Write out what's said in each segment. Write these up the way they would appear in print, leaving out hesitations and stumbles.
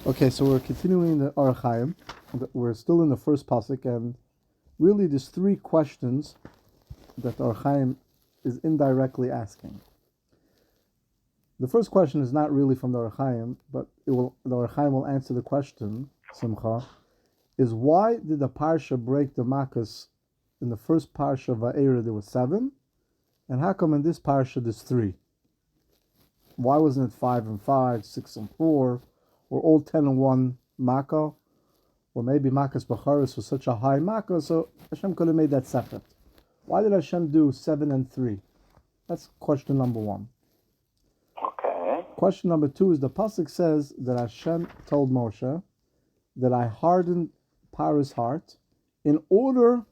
Okay, so we're continuing the Hachaim. We're still in the first pasuk, and really there's three questions that the Hachaim is indirectly asking. The first question is not really from the Hachaim, but the Hachaim will answer the question, Simcha, is why did the Parsha break the Makkos in the first Parsha Va'era there was 7, and how come in this Parsha there's 3? Why wasn't it 5 and 5, 6 and 4, or all 10 and 1 Makkah? Or maybe Makkos B'charis was such a high Makkah, so Hashem could have made that sechet. Why did Hashem do 7 and 3? That's question number 1. Okay. Question number 2 is the pasuk says that Hashem told Moshe that I hardened Paro's heart in order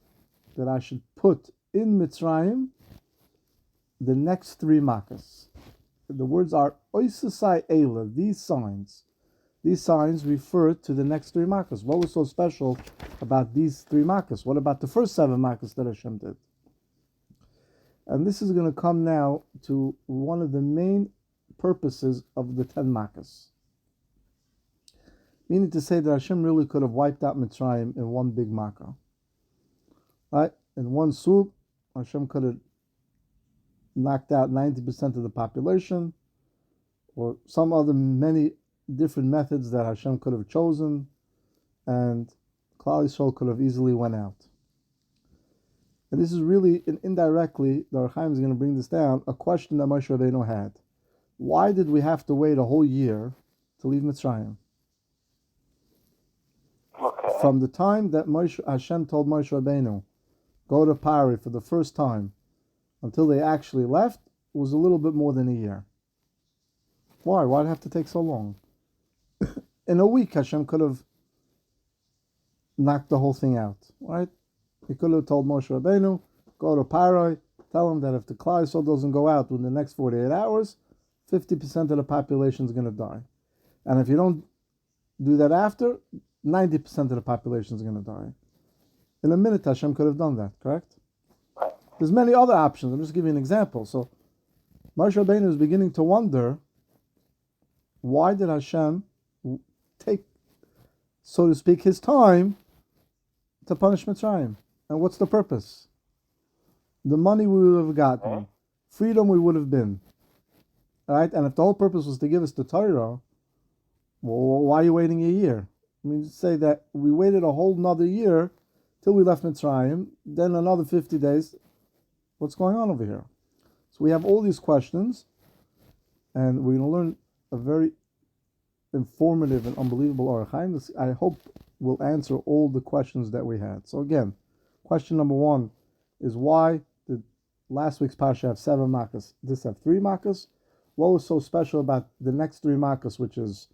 that I should put in Mitzrayim the next 3 Makkos. The words are Oisesai Eila, these signs. These signs refer to the next 3 Makkos. What was so special about these 3 Makkos? What about the first 7 Makkos that Hashem did? And this is going to come now to one of the main purposes of the 10 Makkos. Meaning to say that Hashem really could have wiped out Mitzrayim in one big Makkah. Right? In one swoop, Hashem could have knocked out 90% of the population, or some other many different methods that Hashem could have chosen, and Klal Yisrael could have easily went out. And this is really, indirectly, the Hachaim is going to bring this down, a question that Moshe Rabbeinu had. Why did we have to wait a whole year to leave Mitzrayim? Okay. From the time that Hashem told Moshe Rabbeinu, go to Pari for the first time, until they actually left, was a little bit more than a year. Why? Why'd it have to take so long? In a week, Hashem could have knocked the whole thing out, right? He could have told Moshe Rabbeinu, go to Pari, tell him that if the Klal Yisrael doesn't go out within the next 48 hours, 50% of the population is going to die. And if you don't do that after, 90% of the population is going to die. In a minute, Hashem could have done that, correct? There's many other options. I'm just giving you an example. So Moshe Rabbeinu is beginning to wonder, why did Hashem take, so to speak, his time to punish Mitzrayim? And what's the purpose? The money we would have gotten, freedom we would have been. All right? And if the whole purpose was to give us the Torah, well, why are you waiting a year? I mean, say that we waited a whole another year till we left Mitzrayim, then another 50 days. What's going on over here? So we have all these questions, and we're going to learn a very informative and unbelievable Hachaim. This, I hope, will answer all the questions that we had. So again, question number 1 is why did last week's Parsha have 7 Makkos? This have 3 Makkos? What was so special about the next 3 Makkos, which is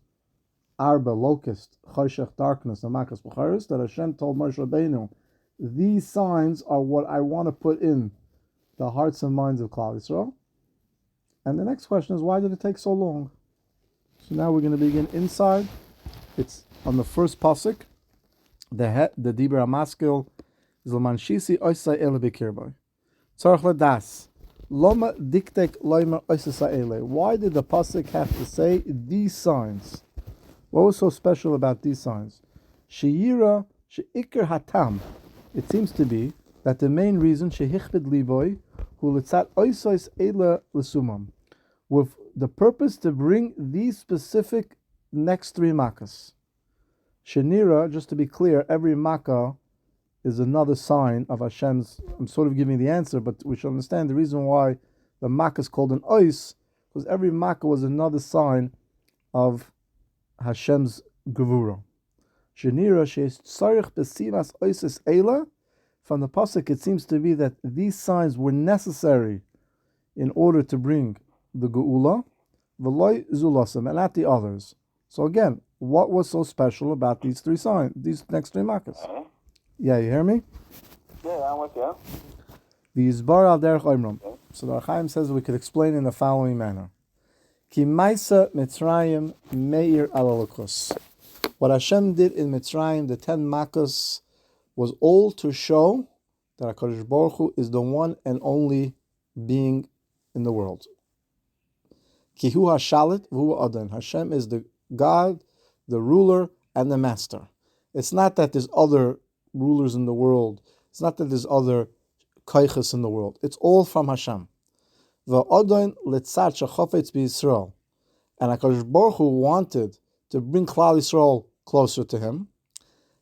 Arba, locust, Choshech, darkness, and Makkos B'charis, that Hashem told Moshe Rabbeinu, these signs are what I want to put in the hearts and minds of Klal Yisrael. And the next question is, why did it take so long? So now we're going to begin inside. It's on the first pasuk. The Dibra Maskil is L'manshisi Oisai Ele B'kirbai. Tzarech Ladas. Loma Diktek Loimer Oisai Ele. Why did the pasuk have to say these signs? What was so special about these signs? She'yira she'ikr hatam. It seems to be that the main reason she'hichbid liboy hu litzat oisois eila l'sumam, with the purpose to bring these specific next 3 makkos. Shenira, just to be clear, every makkah is another sign of Hashem's. I'm sort of giving the answer, but we should understand the reason why the makkah is called an ois, because every makkah was another sign of Hashem's gevura. Shenira sheis tzarich besimas oises eila. From the pasuk, it seems to be that these signs were necessary in order to bring the geula, v'loy zulasam, and not the others. So again, what was so special about these 3 signs, these next 3 makkos? Yeah, you hear me? Yeah, I'm with you. V'yizbar al derech oimram. So the Hachaim says we could explain in the following manner. Ki maisa Mitzrayim meir alalakus. What Hashem did in Mitzrayim, the 10 makkos, was all to show that Hakadosh Baruch Hu is the one and only being in the world. Kihu Hashalit v'hu Adon. Hashem is the God the ruler and the master. It's not that there's other rulers in the world. It's not that there's other koiches in the world. It's all from Hashem. V'odon litzat shechofetz b'Yisrael. And HaKadosh Baruch Hu wanted to bring Klal Yisrael closer to him.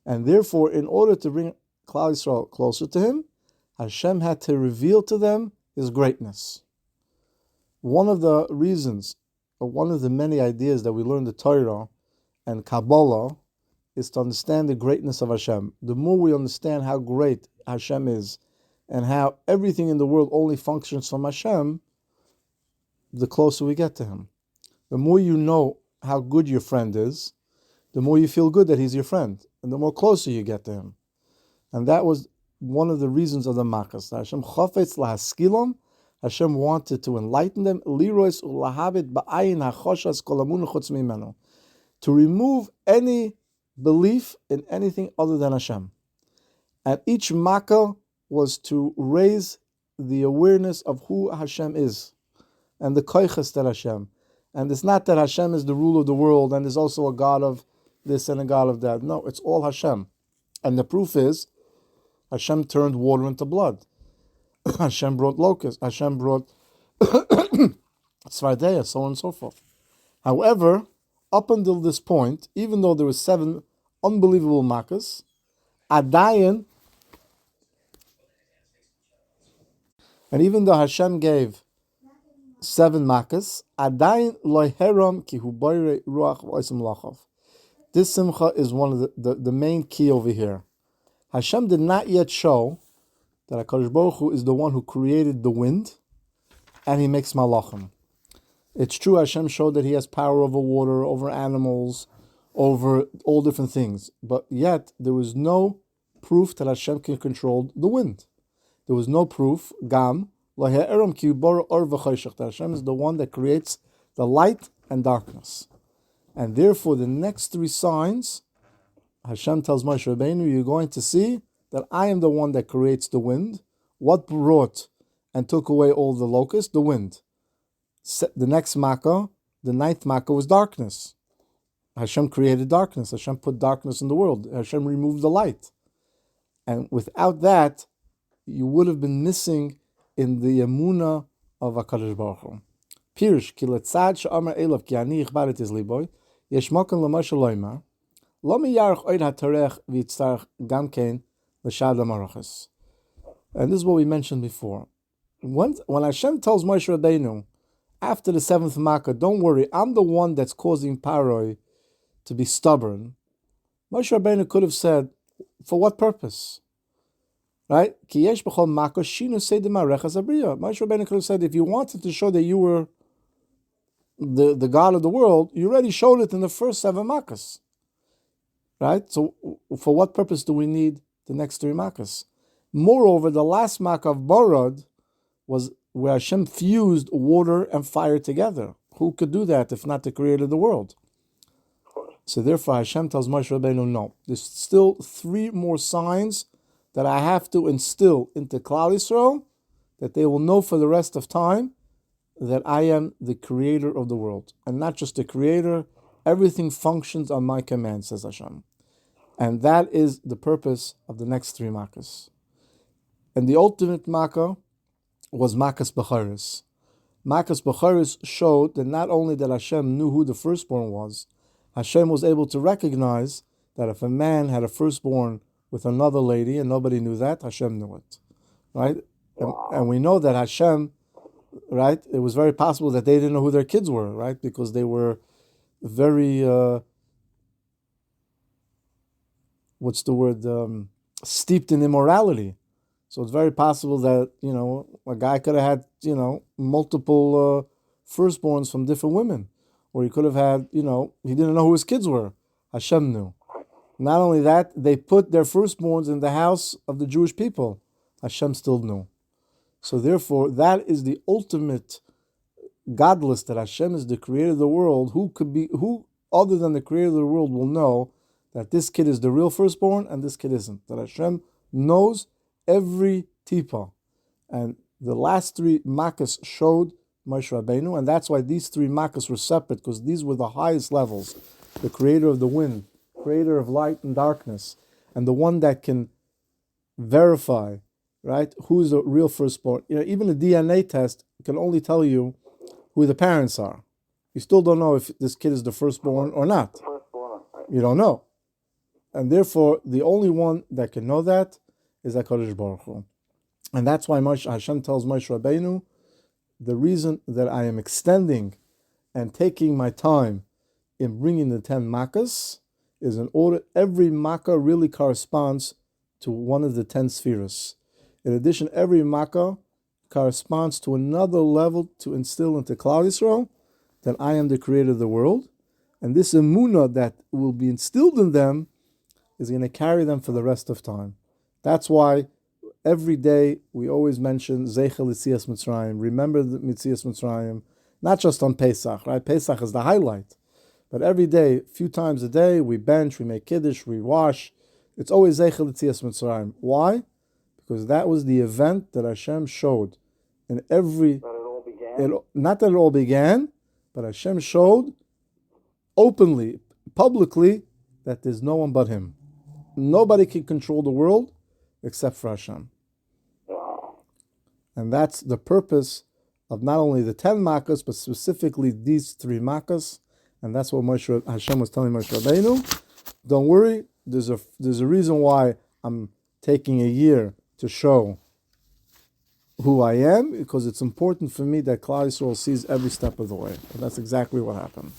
And therefore, in order to bring Klal Yisrael closer to him, Hashem had to reveal to them his greatness. One of the reasons, or one of the many ideas that we learn the Torah and Kabbalah is to understand the greatness of Hashem. The more we understand how great Hashem is and how everything in the world only functions from Hashem, the closer we get to him. The more you know how good your friend is, the more you feel good that he's your friend, and the more closer you get to him. And that was one of the reasons of the Makas. Hashem chafetz lahaskilom, Hashem wanted to enlighten them, lirois ulahabit ba'ayin hachoshas kolamun chutz mimenu, to remove any belief in anything other than Hashem. And each Makkah was to raise the awareness of who Hashem is, and the koiches that Hashem. And it's not that Hashem is the ruler of the world and there's also a God of this and a God of that. No, it's all Hashem. And the proof is, Hashem turned water into blood. Hashem brought locusts. Hashem brought Tzvardeya, so on and so forth. However, up until this point, even though there were 7 unbelievable makas, Adayin, and even though Hashem gave 7 makas, Adayin loiheram ki hu boire ruach v'osim lachav. This simcha is one of the main key over here. Hashem did not yet show that HaKadosh Baruch Hu is the one who created the wind and he makes malachim. It's true Hashem showed that he has power over water, over animals, over all different things. But yet there was no proof that Hashem can control the wind. There was no proof, Gam, that Hashem is the one that creates the light and darkness. And therefore the next 3 signs, Hashem tells Moshe Rabbeinu, you're going to see that I am the one that creates the wind. What brought and took away all the locusts? The wind. The next Makkah, the 9th Makkah, was darkness. Hashem created darkness. Hashem put darkness in the world. Hashem removed the light. And without that, you would have been missing in the emunah of HaKadosh Baruch Hu. Pirish, ki letzad she'amar elav ki ani ichbaret iz liboy, yesh mokan l'moshe loymar, lo mi yarech oid ha'tarech v'yitzarech gam kein l'shad ha'marachas. And this is what we mentioned before. When Hashem tells Moshe Rabbeinu, after the 7th Makkah, don't worry, I'm the one that's causing Paroi to be stubborn. Moshe Rabbeinu could have said, for what purpose? Right? Moshe Rabbeinu could have said, if you wanted to show that you were the God of the world, you already showed it in the first 7 Makkahs. Right? So for what purpose do we need the next 3 Makkahs? Moreover, the last Makkah of Barad was where Hashem fused water and fire together. Who could do that if not the creator of the world? So therefore Hashem tells Moshe Rabbeinu, no, there's still 3 more signs that I have to instill into Klal Yisrael, that they will know for the rest of time that I am the creator of the world. And not just the creator, everything functions on my command, says Hashem. And that is the purpose of the next 3 Makkahs. And the ultimate Makkah was Makkah's Becharis. Makkah's Becharis showed that not only that Hashem knew who the firstborn was, Hashem was able to recognize that if a man had a firstborn with another lady and nobody knew that, Hashem knew it. Right? And we know that Hashem, right, it was very possible that they didn't know who their kids were, right? Because they were very, steeped in immorality. So it's very possible that, a guy could have had, multiple firstborns from different women. Or he could have had, he didn't know who his kids were. Hashem knew. Not only that, they put their firstborns in the house of the Jewish people. Hashem still knew. So therefore, that is the ultimate godless, that Hashem is the creator of the world. Who other than the creator of the world will know that this kid is the real firstborn and this kid isn't? That Hashem knows every tipa. And the last 3 Makkahs showed Moshe Rabbeinu, and that's why these 3 Makkahs were separate, because these were the highest levels. the creator of the wind, creator of light and darkness, and the one that can verify, right, who's the real firstborn. Even a DNA test can only tell you who the parents are. You still don't know if this kid is the firstborn or not. Firstborn, right? You don't know. And therefore, the only one that can know that is Hakadosh Baruch Hu. And that's why Hashem tells Moshe Rabbeinu, the reason that I am extending and taking my time in bringing the 10 makkahs is in order, every makkah really corresponds to one of the 10 spheres. In addition, every makkah corresponds to another level to instill into Klal Yisrael that I am the creator of the world. And this emunah that will be instilled in them is going to carry them for the rest of time. That's why every day we always mention Zeichel Yitzias Mitzrayim, remember the Yitzias Mitzrayim, not just on Pesach, right? Pesach is the highlight. But every day, a few times a day, we bench, we make Kiddush, we wash. It's always Zeichel Yitzias Mitzrayim. Why? Because that was the event that Hashem showed in every... That it all began? Not that it all began, but Hashem showed openly, publicly, that there's no one but Him. Nobody can control the world except for Hashem. Wow. And that's the purpose of not only the 10 makkahs, but specifically these 3 makkahs. And that's what Hashem was telling Moshe Rabbeinu. Don't worry, there's a reason why I'm taking a year to show who I am, because it's important for me that Klal Yisrael sees every step of the way. And that's exactly what happened.